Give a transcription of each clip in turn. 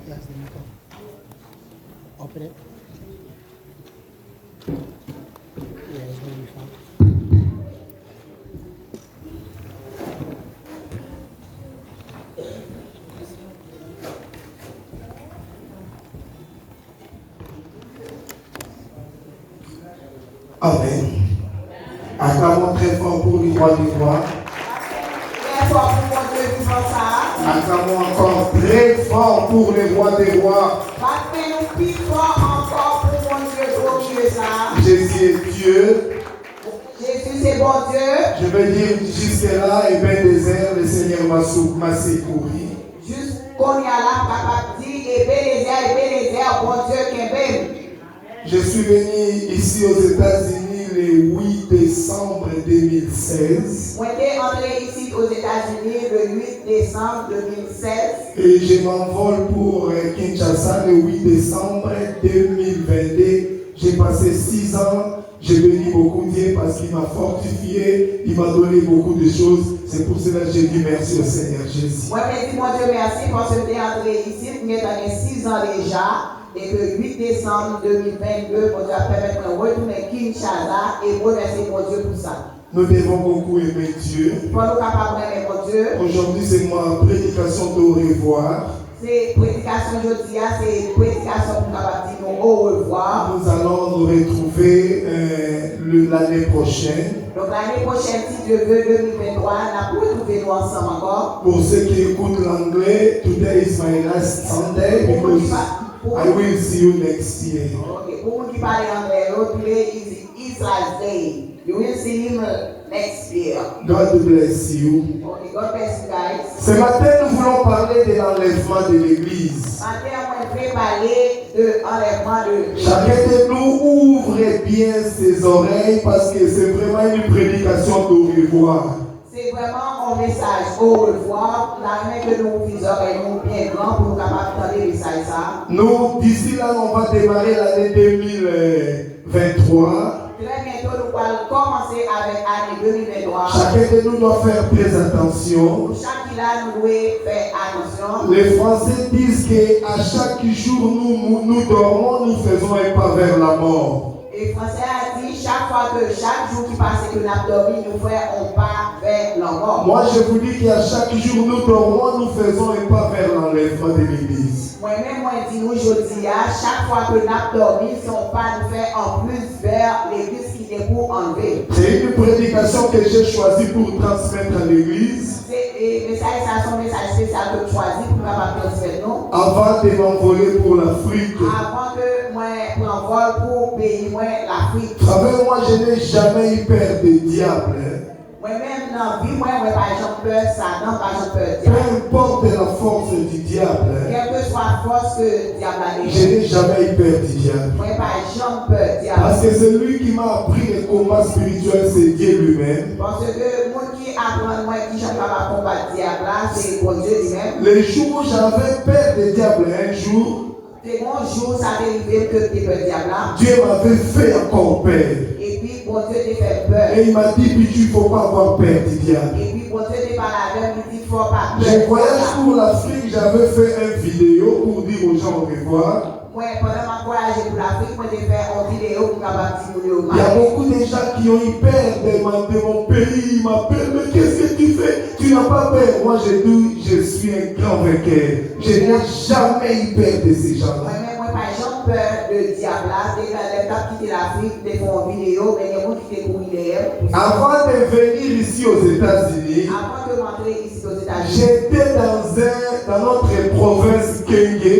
Yes, then you come. Open it. Yeah, it's gonna be fine. Amen. Acclamons très fort pour le roi des rois. Acclamons encore très fort pour le roi des rois. Jésus est Dieu. Jésus c'est bon Dieu. Je vais dire jusque-là, et bien désert, le Seigneur m'a secouru. Jusqu'on y a là, capable de dire, et bien désert, bon Dieu qui est bien. Je suis venu ici aux États-Unis le 8 décembre 2016. Moi, j'ai entré ici aux États-Unis le 8 décembre 2016. Et je m'envole pour Kinshasa le 8 décembre 2022. J'ai passé 6 ans. Je bénis beaucoup Dieu parce qu'il m'a fortifié, il m'a donné beaucoup de choses. C'est pour cela que j'ai dit merci au Seigneur Jésus. Moi, je dis mon Dieu merci parce que je suis entré ici, j'ai eu 6 ans déjà. Et le 8 décembre 2022, mon Dieu a permis de retourner à Kinshasa et remercier mon Dieu pour ça. Nous devons beaucoup aimer Dieu. Pour nous capables d'aimer mon Dieu. Aujourd'hui, c'est ma prédication d'au revoir. C'est prédication aujourd'hui, c'est prédication pour capable dire au revoir. Nous allons nous retrouver l'année prochaine. Donc l'année prochaine, si Dieu veut, 2023, on a pu retrouver nous ensemble encore. Pour ceux qui écoutent l'anglais, today is my last Sunday because I will see you next year. Okay, pour vous qui parlez anglais, today is his last day. You will see him next year. God bless you. Okay, God bless you guys. Ce matin, nous voulons parler de l'enlèvement de l'Église. Chacun de nous ouvre bien ses oreilles parce que c'est vraiment une prédication d'au revoir. C'est vraiment un message au revoir. La main que nous visons est bien grand pour nous capables de le message ça. Nous, d'ici là, on va démarrer l'année 2023. Très bientôt, nous allons commencer avec l'année 2023. Chacun de nous doit faire très attention. Chaque là, nous devons faire attention. Les Français disent qu'à chaque jour, nous dormons, nous faisons un pas vers la mort. Les Français a dit chaque fois que chaque jour qui passe que nous avons dormi, nous faisons un pas vers la mort. Moi, je vous dis qu'à chaque jour, nous dormons, nous faisons un pas vers l'enlèvement de l'Église. Moi-même, moi, je dis nous aujourd'hui, chaque fois que nous avons dormi, si on pas nous faire en plus vers l'Église qui est pour enlever. C'est une prédication que j'ai choisie pour transmettre à l'Église. C'est un message spécial que je choisis pour nous transmettre nous. Avant de m'envoler pour l'Afrique. Avant que moi m'envole pour pays, moi l'Afrique. Savez, moi, je n'ai jamais eu peur des diables. Moi-même, dans la vie, moi, par exemple, peur Satan, par exemple, peur Peu diable. importe la force du diable. Quelle que soit la force que le diable a. Je n'ai jamais eu peur du diable. Moi, par exemple, peur diable. Parce que celui qui m'a appris le combat spirituel, c'est Dieu lui-même. Parce que moi qui apprends, moi qui j'aime pas combattre diable là, c'est pour Dieu lui-même. Les jours où j'avais peur du diable, un jour, c'est mon jour, ça m'est arrivé que tu peur diable là. Dieu m'avait fait encore peur. Et puis, bon Dieu t'a fait peur. Et il m'a dit, puis il ne faut pas avoir peur du diable. Et puis, bon Dieu t'a parlé avec lui, il dit, il ne faut pas peur. Je voyage pour l'Afrique, j'avais fait une vidéo pour dire aux gens au revoir. Moi, pendant ma voyage pour l'Afrique, moi, j'ai fait une vidéo pour capable de dire. Il y a beaucoup de gens qui ont eu peur de mon pays. Ils m'appellent, mais qu'est-ce que tu fais? Tu n'as pas peur. Moi, je dis, je suis un grand vainqueur. Je n'ai jamais eu peur de ces gens-là. Moi, par exemple, peur de diable là, dès que les gens quittent l'Afrique, ils font une vidéo, mais il y a beaucoup qui font une vidéo. Avant de venir ici aux États-Unis, avant de rentrer ici aux États-Unis, j'étais dans notre province Kenge.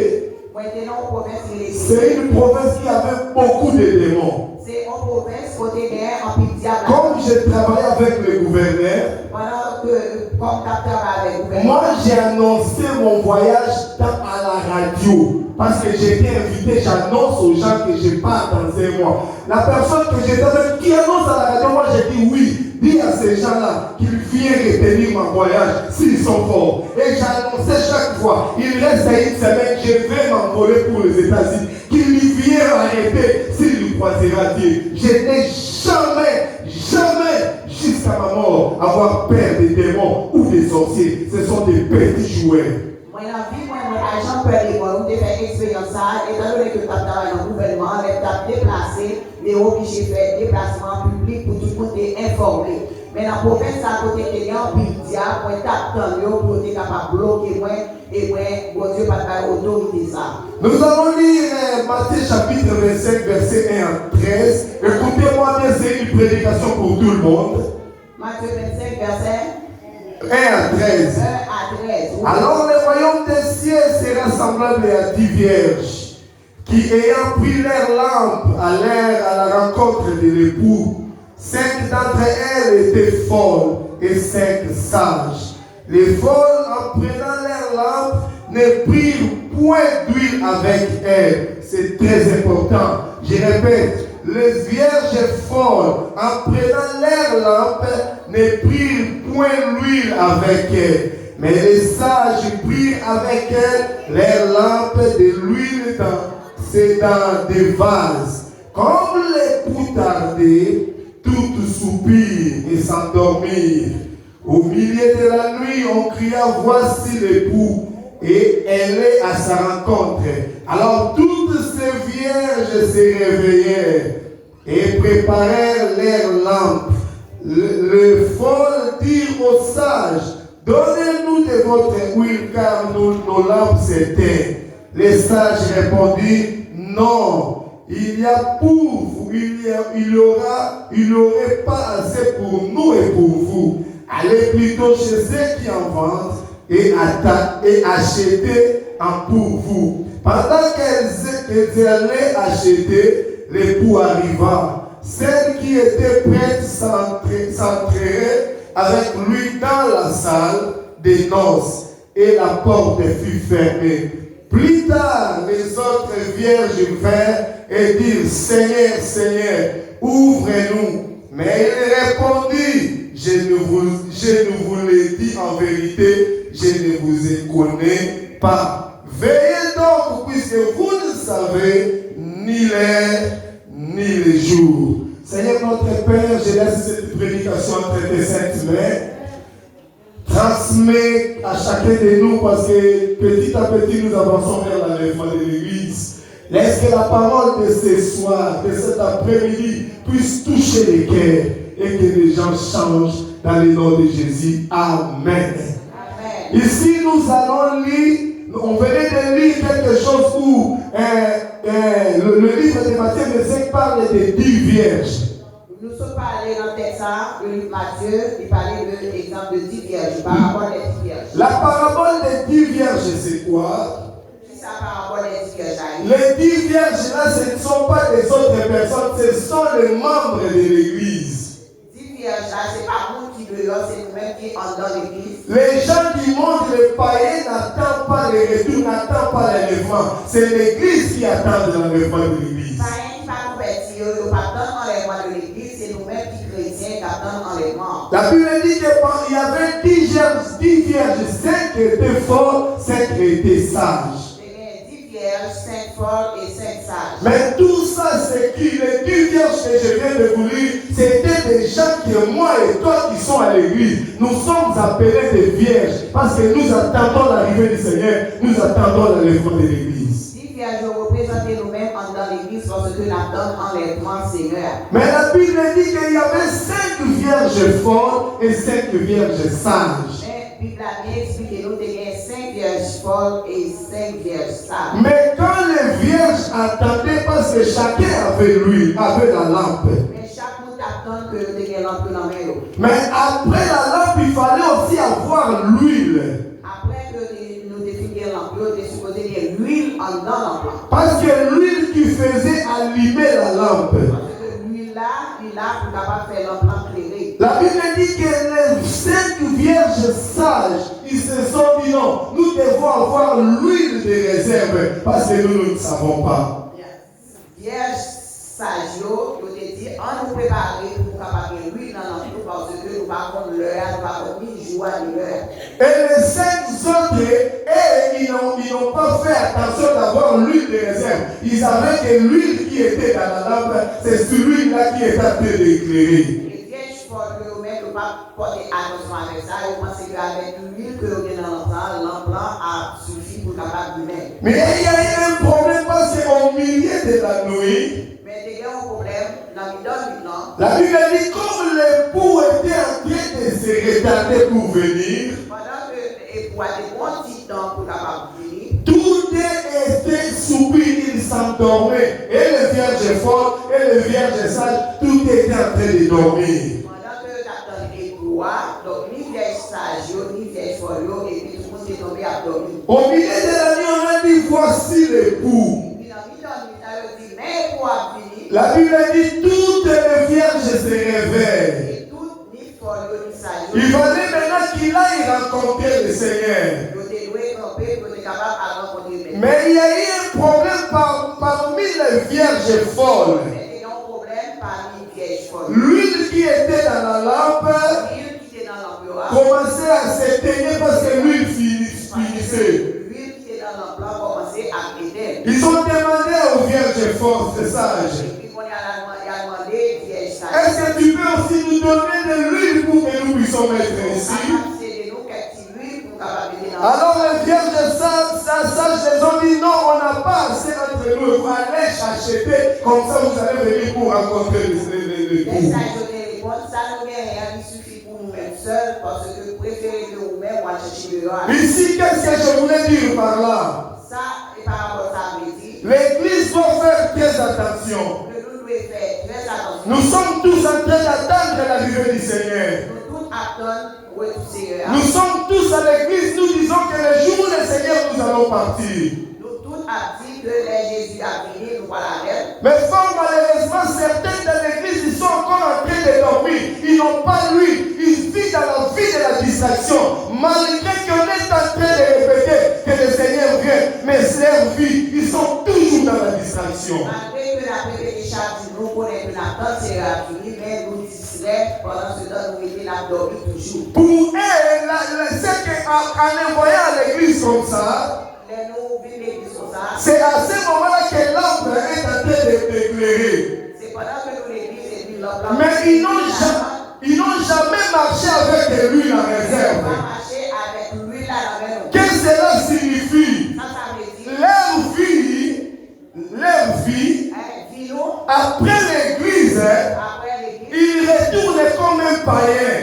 C'est une province qui avait beaucoup de démons. C'est une province côté guerre en pays diable. Comme j'ai travaillé avec le gouverneur, moi j'ai annoncé mon voyage à la radio. Parce que j'étais invité, j'annonce aux gens que je pars dans un mois. La personne que j'étais avec qui annonce à la radio, moi j'ai dit oui. Dis à ces gens-là qu'ils viennent retenir mon voyage s'ils sont forts. Et j'annonçais chaque fois, il reste une semaine, je vais m'envoler pour les États-Unis. Qu'ils viennent arrêter s'il croisera Dieu. Je n'ai jamais, jusqu'à ma mort, avoir peur des démons ou des sorciers. Ce sont des petits jouets. Moi, la vie, moi, par exemple, peur des démons. on a fait expérience ça, étant donné que tu as travaillé dans le gouvernement, tu as déplacé, les obligés de faire déplacement public pour tout le monde être informé. Mais dans la province, à côté de l'État, pour être pour être capable de bloquer moi, et moi, bon Dieu, pas de autorité ça. Nous allons lire Matthieu chapitre 25, verset 1 à 13. Écoutez-moi bien, c'est une prédication pour tout le monde. Matthieu 25, verset 1 à 13. 1 à 13. Oui. Alors le royaume des cieux sera semblable à 10 vierges qui, ayant pris leur lampe, allèrent à la rencontre de l'époux. 5 d'entre elles étaient folles et 5 sages. Les folles, en prenant leur lampe, ne prirent point d'huile avec elles. C'est très important. Je répète, les vierges folles, en prenant leur lampe, ne prirent point l'huile avec elles. Mais les sages prirent avec elles leur lampe de l'huile dans des vases. Comme l'époux tardait, toutes soupirent et s'endormirent. Au milieu de la nuit, on cria, voici l'époux, et elle est à sa rencontre. Alors toutes ces vierges se réveillèrent et préparèrent leurs lampes. Les folles dirent aux sages, donnez-nous de votre huile, car nos lampes s'éteignent. Les sages répondirent, non, il y a pour vous, il n'y aurait pas assez pour nous et pour vous. Allez plutôt chez ceux qui en vendent et achetez en pour vous. Pendant qu'elles allaient acheter, l'époux arriva. Celle qui était prête s'entrait avec lui dans la salle des noces et la porte fut fermée. Plus tard, les autres vierges vinrent et dirent, Seigneur, Seigneur, ouvrez-nous. Mais il répondit, je ne vous l'ai dit en vérité, je ne vous connais pas. Veillez donc, puisque vous ne savez ni l'heure ni le jour. Seigneur notre Père, je laisse cette prédication entre tes saintes mains. Transmets à chacun de nous, parce que petit à petit nous avançons vers l'enlèvement de l'Église. Laisse que la parole de ce soir, de cet après-midi, puisse toucher les cœurs et que les gens changent dans le nom de Jésus. Amen. Amen. Ici, nous allons lire, on venait de lire quelque chose où le livre de Matthieu 25 parle des 10 vierges. Nous sommes parlés dans le texte, le livre Matthieu, il parlait de l'exemple de 10 vierges, parabole des 10 vierges. La parabole des 10 vierges, c'est quoi? Les 10 vierges là, ce ne sont pas des autres personnes, ce sont les membres de l'église. 10 vierges là, ce n'est pas nous qui dehors, c'est nous-mêmes qui sommes dans l'église. Les gens qui montrent les païens n'attendent pas le retour, n'attendent pas l'enlèvement. C'est l'église qui attend l'enlèvement de l'église. Païens qui ne sont pas convertis, ils ne pas attendre l'enlèvement de l'église, c'est nous-mêmes qui chrétiens qui attendent l'enlèvement. La Bible dit qu'il y avait 10 vierges, 5 étaient folles, 5 étaient sages. 5 folles et 5 sages. Mais tout ça, c'est qui les 10 vierges que je viens de vous lire, c'était des gens qui, moi et toi, qui sont à l'église. Nous sommes appelés des vierges parce que nous attendons l'arrivée du Seigneur, nous attendons l'enlèvement de l'église. 10 vierges représentent nous-mêmes dans l'église parce que nous attendons l'enlèvement Seigneur. Mais la Bible dit qu'il y avait 5 vierges folles et 5 vierges sages. La Bible a bien expliqué nous qu'il y a 5 vierges folles et 5 vierges sages. Mais quand les vierges attendaient, parce que chacun avait l'huile, avait la lampe. Mais chaque monde attend que nous ayons lampe dans la main. Mais après la lampe, il fallait aussi avoir l'huile. Après que nous définions lampe, nous devons supposer l'huile en dans l'emploi. Parce que l'huile qui faisait allumer la lampe. Parce que l'huile là, il a pour capable faire l'emploi éclairé. La Bible dit que les 5 vierges sages, ils se sont dit non, nous devons avoir l'huile de réserve parce que nous ne savons pas. Vierges sages, nous te dit, on nous prépare pour capable l'huile dans l'emploi parce que nous ne parlons pas l'heure, nous ne parlons ni jour ni l'heure. Et les 5 autres, ils n'ont pas fait attention d'avoir l'huile de réserve. Ils savaient que l'huile qui était dans la lampe, c'est celui-là qui est en train d'éclairer. Pour que nous ne pas porter attention avec ça, vous pensez qu'avec l'huile que vous avez dans l'emploi, blanc a suffi pour capable de mettre. Mais il y a eu un problème parce qu'au milieu de la nuit, Mais il y a un problème dans le blanc. la Bible dit comme l'époux était en train de se retarder pour venir, Pendant que l'époux a des bons petits temps pour capable de venir, tout était soumis, il s'endormait. Et le vierge fort et le vierge sage, tout était en train de dormir. pendant que capitaine l'époux a, donc ni vieille sage, ni vieille folio, et puis tout le monde est tombé à dormir. Au milieu de la nuit, on a dit voici l'époux. Puis dans le milieu dit, mais l'époux a fini. La Bible dit toutes les vierges se réveillent. Et tout, ni folio, ni sage. Il fallait maintenant qu'il aille rencontrer le Seigneur. Ils étaient doués, campés, ils étaient capables de rencontrer le Maître. Mais il y a eu un problème parmi les vierges folles. Mais il y a un problème parmi les vieilles folles. L'huile qui était dans la lampe L'huile qui était dans l'emploi, commençait à s'éteindre parce que l'huile finissait. l'huile qui était dans l'emploi commençait à éteindre. Ils ont demandé aux vierges fortes et sages, Et puis, on a demandé, vieille sage. est-ce que tu peux aussi nous donner de l'huile pour que nous puissions mettre ici? Alors les vierges sages les ont dit non, on n'a pas assez entre nous, il faut aller chercher, comme ça vous allez venir pour rencontrer le Les sages ont répondu, ça nous rien, il suffit pour nous-mêmes seuls, parce que vous préférez que vous-même, on va chercher dehors. Ici, qu'est-ce que je voulais dire par là? Ça, et par rapport à ça, je dis, L'église doit faire très attention. que nous devons faire très attention. Nous sommes tous en train d'attendre l'arrivée du Seigneur. Nous tous attendons, oui, tout Seigneur. Nous sommes tous à l'église, nous disons que le jour où le Seigneur nous allons partir. Nous tous avons dit que les Jésus a venu, nous voilà avec. Mais fort malheureusement, certains dans l'église, ils sont encore en train de dormir. Ils n'ont pas lui. Ils vivent dans la vie de la distraction. Malgré qu'on est en train de répéter que le Seigneur vient, mais leur vie, ils sont toujours dans la distraction. Malgré que la première charge, nous connaissons que la tante sera finie, mais nous distrait pendant ce temps, nous étions là dormir toujours. Pour eux, c'est qu'en envoyant à l'église comme ça, Les nous vivons l'église comme ça. c'est à ce moment-là que l'ombre est en train d'éclairer. C'est pendant que nous l'église et puis l'homme. Mais ils n'ont jamais marché avec lui en réserve. Marcher avec lui là dans la main. Qu'est-ce que cela signifie? Ça veut dire. Leur vie, Dis-nous, après l'église, après l'église. ils retournent comme un païen.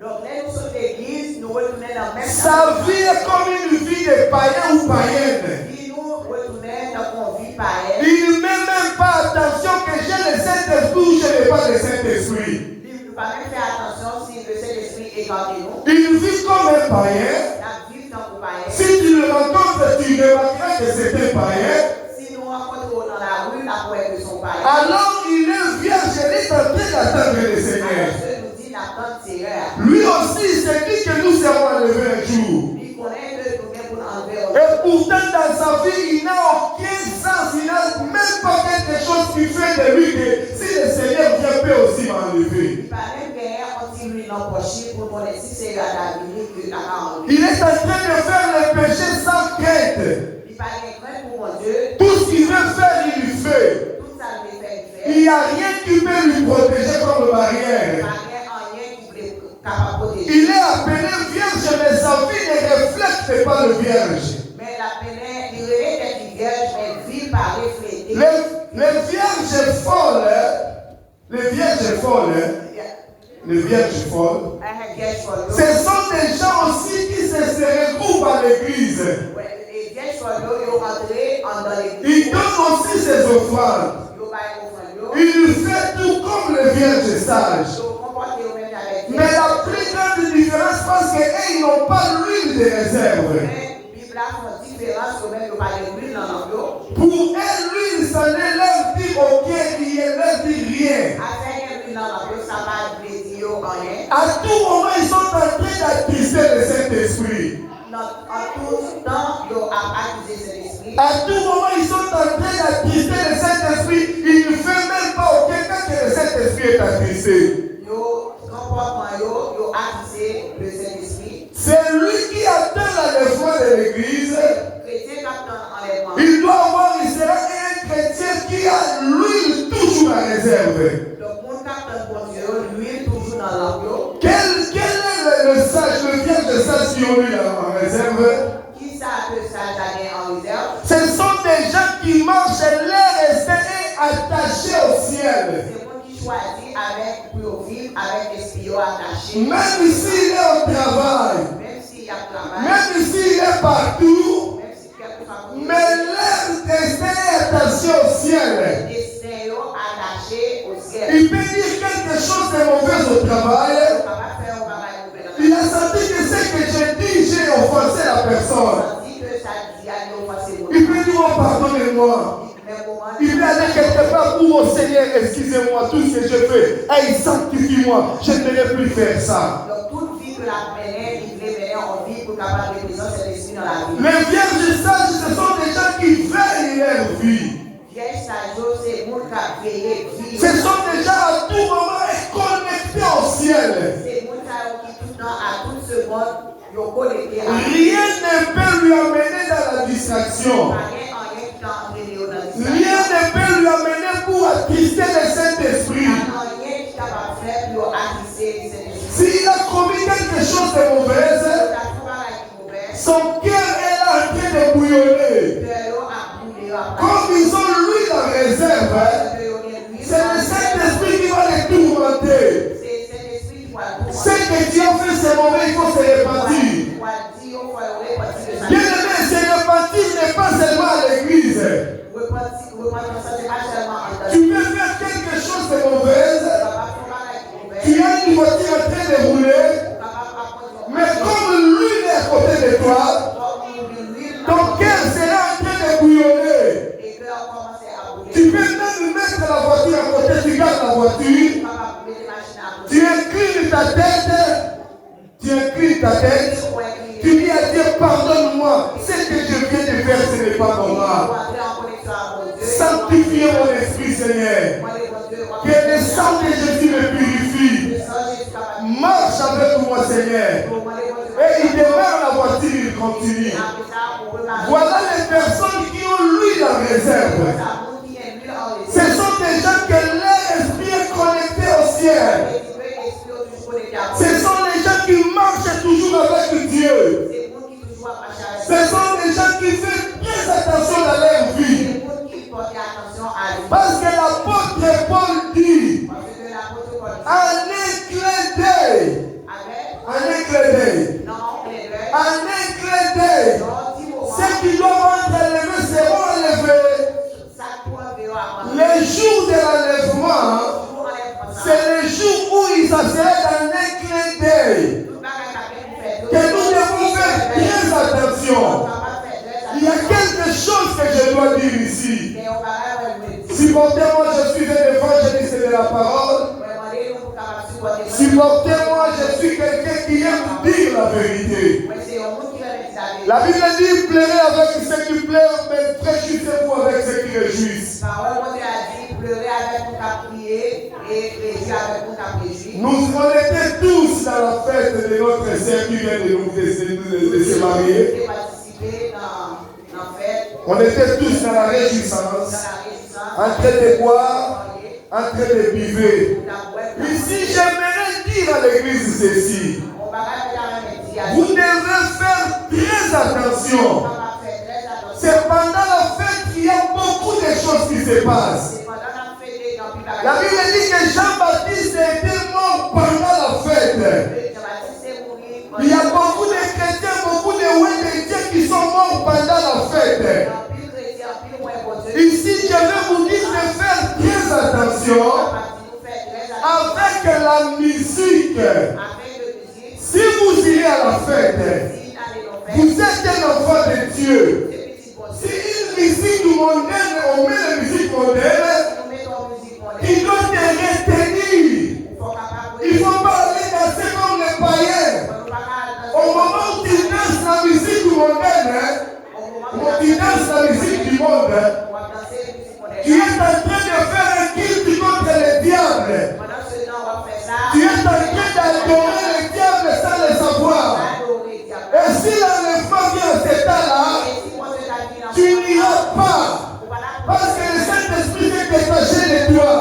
Donc, là, nous sommes l'église, nous retournons dans le même Sa vie est comme une vie de païen ou païenne. Puis nous retournons dans une vie païenne. Il ne met même pas attention que j'ai le Saint-Esprit ou je n'ai pas le Saint-Esprit. Il ne faut pas même faire attention si le Saint-Esprit est gardé nous. Il vit comme un païen. La vie dans le païen. Si tu le rencontres, tu remarqueras que c'est un païen. Si nous rencontrons dans la rue, la poète de son païen. Alors il est vierge, il est en train d'attendre le Seigneur. Alors, je nous dis, la tante Seigneur. Lui aussi, il se dit que nous serons enlevés un jour. Il connaît que nous sommes pour enlever. Et pourtant, dans sa vie, il n'a aucun sens, il n'a même pas quelque chose qui fait de lui que si le Seigneur vient, peut aussi m'enlever. Il va même gagner un petit lui l'empocher pour connaître si c'est la vie que la enlevé. Il est en train de faire le péché sans crainte. Il va gagner pour mon Dieu. Tout ce qu'il veut faire, il le fait. Tout ça lui fait, il fait. Il n'y a rien qui peut lui protéger comme barrière. Il est appelé vierge, mais sa vie ne reflète pas le vierge. Mais l'appelé, il est vierge, mais vit par refléter. Les vierges folles, ce sont des gens aussi qui se regroupent à l'église. Les vierges folles, Ils donnent aussi ses offrandes. Il fait tout comme les vierges sages. Mais la plus grande différence, parce qu'ils n'ont pas l'huile de réserve. Pour eux, l'huile, ça ne leur dit aucun, il ne leur dit rien. À tout moment, ils sont en train d'attrister le Saint-Esprit. À tout moment, ils sont en train d'attrister le Saint-Esprit. Il ne fait même pas aucun cas que le Saint-Esprit est attristé. C'est lui qui attend l'enlèvement de l'église. Il doit avoir, il sera un chrétien qui a l'huile toujours en réserve. Quel est le sage, le vierge sage qui ont l'huile en réserve? Qui ça que ça gagné en réserve? Ce sont des gens qui marchent l'air et attachés au ciel. C'est moi qui choisis avec pour vivre avec l'esprit attaché. Même s'il est au travail, Même s'il y a travail. même s'il est partout, Même si quelque part. mais l'air est attaché au ciel. Les destin attaché au ciel. Il peut dire quelque chose de mauvais au travail. On va pas faire un travail mauvais dans Il a senti que ce que j'ai dit, j'ai offensé la personne. On dit que ça dit à nous passer. Il peut dire, oh, pardonnez-moi. Il peut aller quelque part pour, oh Seigneur, excusez-moi, tout ce que je fais. Hey, sanctifie-moi, je ne devrais plus faire ça. Donc, toute vie que la menait, il voulait mener en vie pour capable de présenter cet esprit dans la vie. Les vierges sages, ce sont des gens qui veillent leur vie. Vierge sage, c'est mon cas veillé vie. Ce sont des gens à tout moment connectés au ciel. C'est mon cas qui tout le temps, à toute seconde, ils ont connecté à Rien ne peut lui amener dans la distraction. Rien ne peut lui amener pour attrister le Saint-Esprit. S'il a commis quelque chose de mauvais, son cœur est là en train de bouillonner. Comme ils ont lui la réserve, c'est le Saint-Esprit qui va les tourmenter. Ce que Dieu fait, c'est mauvais, il faut se repentir. Bien aimé, se repentir n'est pas seulement à l'église. Tu peux faire quelque chose de mauvais. Tu as une voiture en train de rouler. Mais comme lui est à côté de toi, ton cœur sera en train de bouillonner. Tu peux même mettre la voiture à côté, tu gardes la voiture. Tu inclines ta tête. Tu dis à Dieu, pardonne-moi. Ce que je viens de faire, ce n'est pas normal. Sanctifie mon esprit, Seigneur. Que le sang de Jésus me purifie. Marche avec moi, Seigneur. Et il démarre la voiture, il continue. Voilà les personnes qui ont lui la réserve. Ce sont des gens que leur esprit est connecté au ciel. Ce sont les gens qui marchent toujours avec Dieu. Ce sont des gens qui font très attention dans leur vie. Parce que l'apôtre Paul dit, en un clin d'œil, ceux qui doivent être élevés seront élevés. Le jour de l'enlèvement, c'est le jour où ils seraient dans un clin d'œil. Que nous devons faire très attention. Il y a quelque chose que je dois dire ici. Supportez-moi, je suis un évangéliste de la parole. Supportez-moi, je suis quelqu'un qui aime dire la vérité. La Bible dit, pleurez avec ceux qui pleurent, mais réjouissez-vous avec ceux qui réjouissent. On était tous dans la fête de notre sœur qui vient de se marier. On était tous dans la réjouissance, en train de boire, en train de vivre. Ici, j'aimerais dire à l'église ceci. Vous devez faire très attention. C'est pendant la fête qu'il y a beaucoup de choses qui se passent. La Bible dit que Jean-Baptiste était mort pendant la fête. Il y a beaucoup de chrétiens, beaucoup de chrétiens qui sont morts pendant la fête. Ici, je vais vous dire de faire très attention avec la musique. Si vous irez à la fête, vous êtes un enfant de Dieu. Si une musique mondaine, on met la musique mondaine, il doit te retenir. Il ne faut pas aller danser comme les païens. Au moment où tu danses la musique mondaine, où tu danses la musique du monde, tu es en train de faire un culte contre le diable. Tu es en train d'adorer le diable sans le savoir. Et si l'enlèvement vient à cet état-là, tu n'iras pas. Parce que le Saint-Esprit est détaché de toi.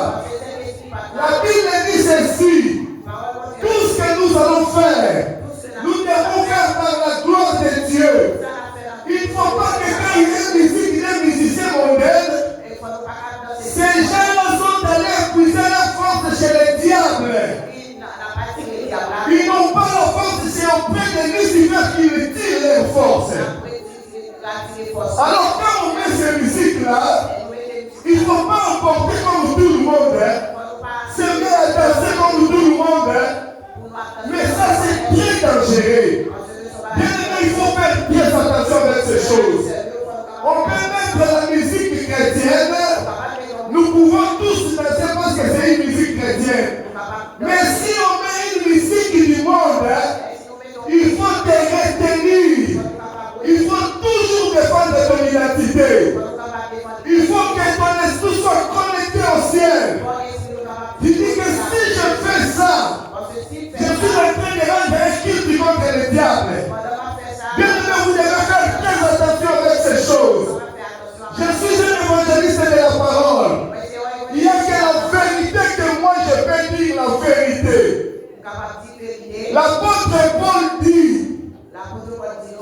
La Bible dit ceci. Tout ce que nous allons faire, nous devons faire par la gloire de Dieu. Alors quand on met ces musiques-là, il ne faut pas emporter comme tout le monde. Se met à danser comme tout le monde. Mais ça, c'est très dangereux. Bien aimé, il faut faire bien attention avec ces choses. On peut mettre la musique chrétienne. Nous pouvons tous danser parce que c'est une musique chrétienne. Mais si on met une musique du monde, il faut te retenir. Il faut toujours défendre ton identité. Il faut que ton esprit soit connecté au ciel. Tu dis que si je fais ça, je suis en train de rendre un culte contre le diable. Bien aimé, vous devez faire très attention avec ces choses. Je suis un évangéliste de la parole. Il n'y a que la vérité que moi je peux dire la vérité. L'apôtre Paul dit,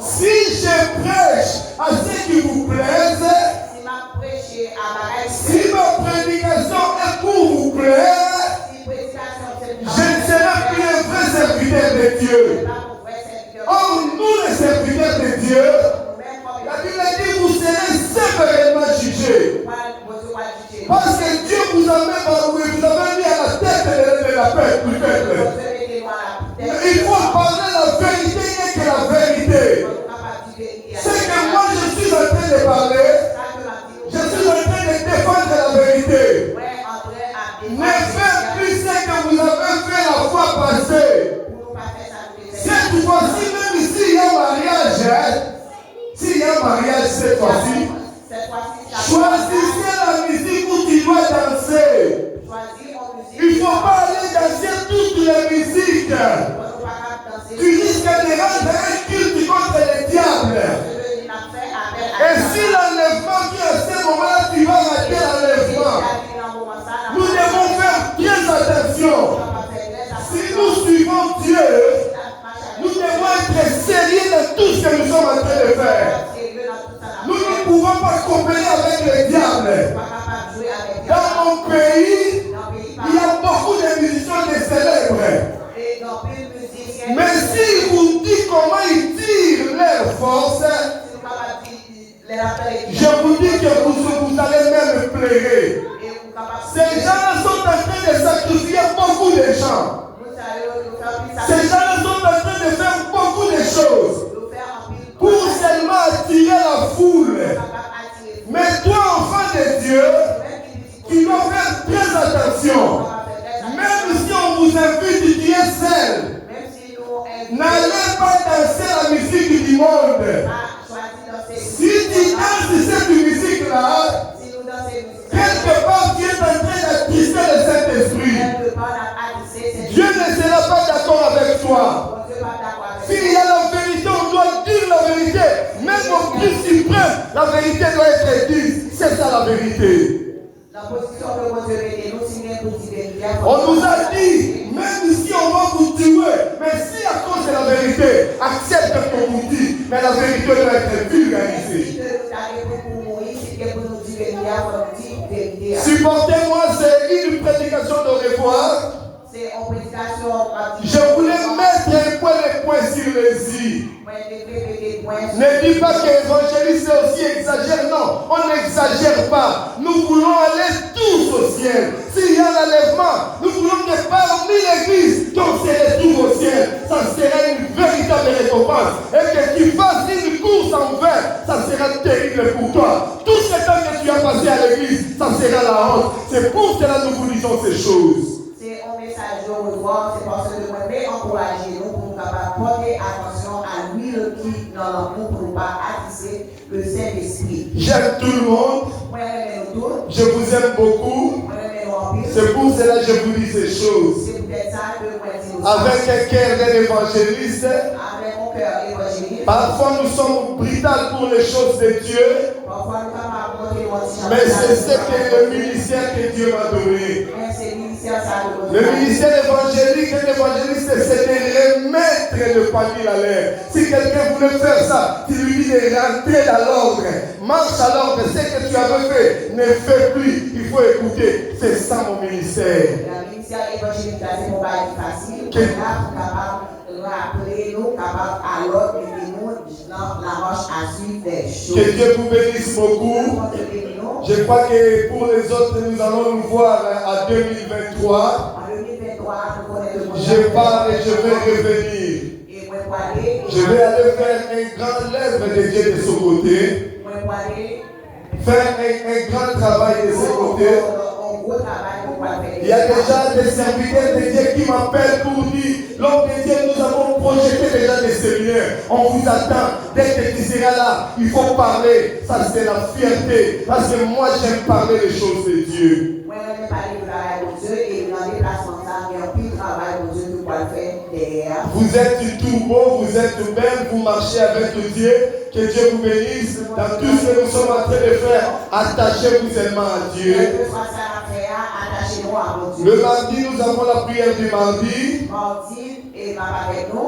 si je prêche à ce qui vous plaise, si ma prédication est pour vous plaire, je ne serai plus un vrai serviteur de Dieu. Or, nous les serviteurs de Dieu, la Bible dit vous serez sévèrement jugés. Parce que Dieu vous a mis à la tête de la peuple. Il faut parler la vérité et que la vérité. C'est que moi je suis en train de parler. Je suis en train de défendre la vérité. Ne faites plus ce que vous avez fait la fois passée. Cette fois-ci, même s'il y a un mariage, s'il y a un mariage cette fois-ci, choisissez la musique où tu dois danser. Il ne faut pas aller danser toutes les musiques. Tu risques de rendre un culte contre le diable. Et si l'enlèvement qui est à ce moment-là, tu vas rater l'enlèvement. Nous devons faire bien attention. Si nous suivons Dieu, nous devons être sérieux dans tout ce que nous sommes en train de faire. Nous ne pouvons pas coopérer avec le diable. Dans mon pays, il y a beaucoup de musiciens de célèbres. Mais s'ils vous disent comment ils tirent leur force, je vous dis que vous allez même pleurer. Ces gens-là sont en train de sacrifier beaucoup de gens. Ces gens-là sont en train de faire beaucoup de choses pour seulement attirer la foule. Mais toi, enfant de Dieu, tu dois faire très attention. Même si on vous invite, tu es seul. N'allez pas danser la musique du monde. Si tu danses cette musique-là, quelque part tu es en train d'attrister le Saint-Esprit. Dieu ne sera pas d'accord avec toi. S'il y a la vérité, on doit dire la vérité. Même au plus suprême, la vérité doit être dite. C'est ça la vérité. On nous a dit, même si on va vous tuer, mais si à cause de la vérité, accepte qu'on vous dit, mais la vérité doit être vulgarisée. Supportez-moi, c'est une prédication de revoir. Je voulais mettre un point sur les i. Ne dis pas que l'évangéliste aussi exagère. Non, on n'exagère pas. Nous voulons aller tous au ciel. S'il y a l'enlèvement, nous voulons que parmi l'église, qu'on se retrouve au ciel. Ça sera une véritable récompense. Et que tu fasses une course en vain, ça sera terrible pour toi. Tout ce temps que tu as passé à l'église, ça sera la honte. C'est pour cela que nous vous disons ces choses. C'est un message de revoir, c'est parce que moi, mais encourager nous pour nous porter attention à l'huile qui dans nous pour ne pas attiser le Saint-Esprit. J'aime tout le monde. Je vous aime beaucoup. C'est pour cela que je vous dis ces choses. Avec un cœur d'un évangéliste. Parfois nous sommes brutaux pour les choses de Dieu. Mais c'est ce que le ministère que Dieu m'a donné. Le ministère évangélique et l'évangéliste, c'est de remettre le panier à l'air. Si quelqu'un voulait faire ça, tu lui dis de rentrer dans l'ordre. Marche à l'ordre. Ce que tu avais fait, ne fais plus. Il faut écouter. C'est ça mon ministère. Le ministère évangélique, c'est mon bail facile. On est capable de rappeler, nous, capable à l'ordre, et nous, dans la marche à suivre. choses. Que Dieu vous bénisse beaucoup. Je crois que pour les autres, nous allons nous voir à 2023. En 2023, nous connaissons le Je pars et je vais revenir. Je vais aller faire un grand œuvre de Dieu de ce côté. Faire un grand travail de ce côté. Il y a déjà des serviteurs de Dieu qui m'appellent pour dire, l'homme de Dieu, nous avons projeté déjà des séminaires. On vous attend. Dès que tu seras là, il faut parler. Ça, c'est la fierté. Parce que moi, j'aime parler des choses de Dieu. Vous êtes tout beau, vous êtes tout belle, vous marchez avec Dieu. Que Dieu vous bénisse dans tout ce que nous sommes en train de faire. Attachez-vous seulement à Dieu. Le mardi, nous avons la prière du mardi.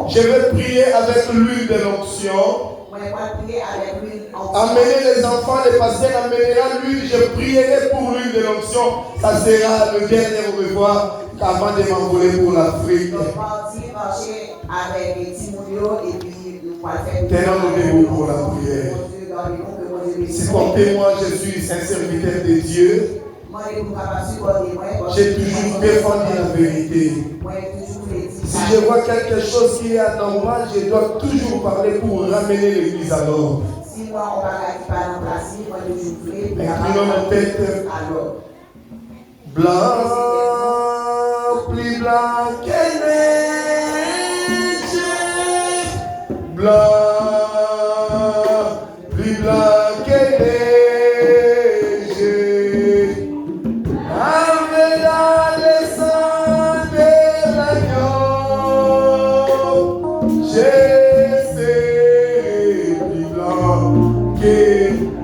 Je vais prier avec l'huile de l'onction. Amenez les enfants, les pasteurs amènera l'huile. Je prierai pour l'huile de l'onction. Ça sera le dernier au revoir avant de m'envoler pour l'Afrique. Tenons-nous debout pour la prière. Si comptez-moi, je suis un serviteur de Dieu. J'ai toujours défendu la vérité. Si je vois quelque chose qui est anormal, je dois toujours parler pour ramener l'église à l'ordre. Inclinons nos têtes. Blanc, plus blanc que neige. Blanc, plus blanc que neige. Avec le sang de l'agneau, je serai plus blanc que,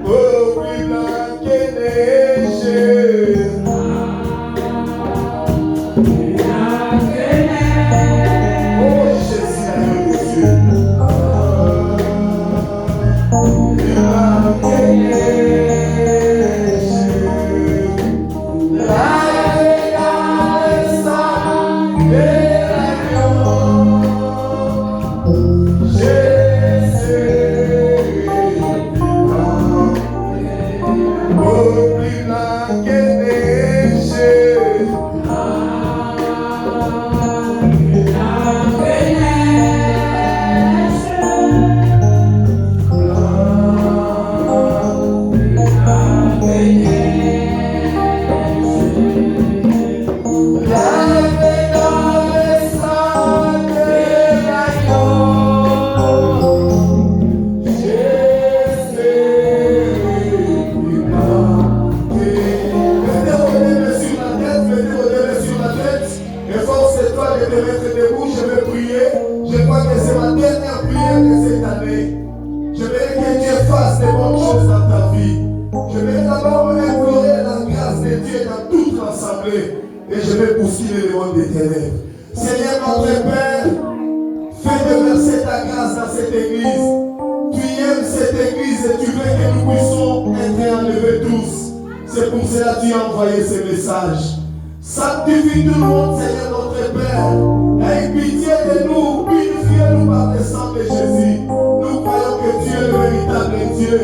oh, plus blanc que neige. Et je vais poursuivre le monde des ténèbres. Seigneur notre Père, fais déverser ta grâce dans cette église. Tu aimes cette église et tu veux que nous puissions être enlevés tous. C'est pour cela que tu as envoyé ce message. Sanctifie tout le monde, Seigneur notre Père. Aie pitié de nous, purifiez-nous par le sang de Jésus. Nous croyons que tu es le véritable Dieu.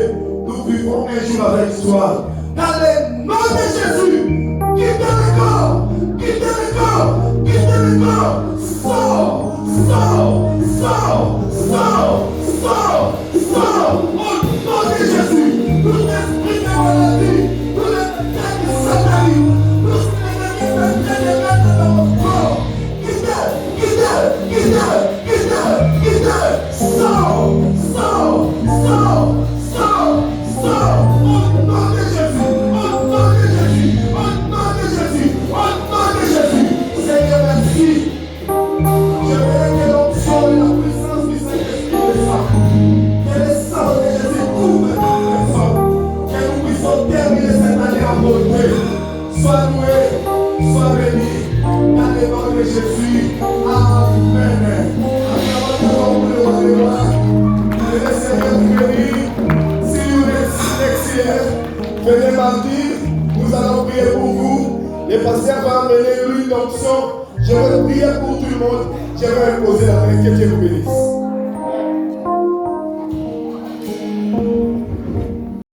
Nous vivrons un jour avec toi. Dans le nom de Jésus, quittez le corps, quittez le corps, quittez le corps. Sors, sors, sors, sors, sors, sors. Au nom de Jésus, tout esprit de maladie, tout esprit de satanique, tout esprit de mettre dans mon corps. Quittez, quittez, quittez, quittez, quittez. Sors, sors, sors, sors, sors. Au nom de Jésus, au nom de Jésus, au nom de Jésus, au nom de Jésus. Seigneur, merci. Je veux que l'onction et la puissance du Saint-Esprit descendent. Que le sang de Jésus couvre notre personne. Que nous puissions terminer cette année en beauté. Sois loué, sois béni. Dans le nom de Jésus. Amen. Que le Seigneur vous bénisse. Si vous êtes excellent, venez mardi. Nous allons prier pour vous. Les pasteurs vont amener l'huile d'onction. Je vais prier pour tout le monde. Je vais poser la main. Que Dieu vous bénisse.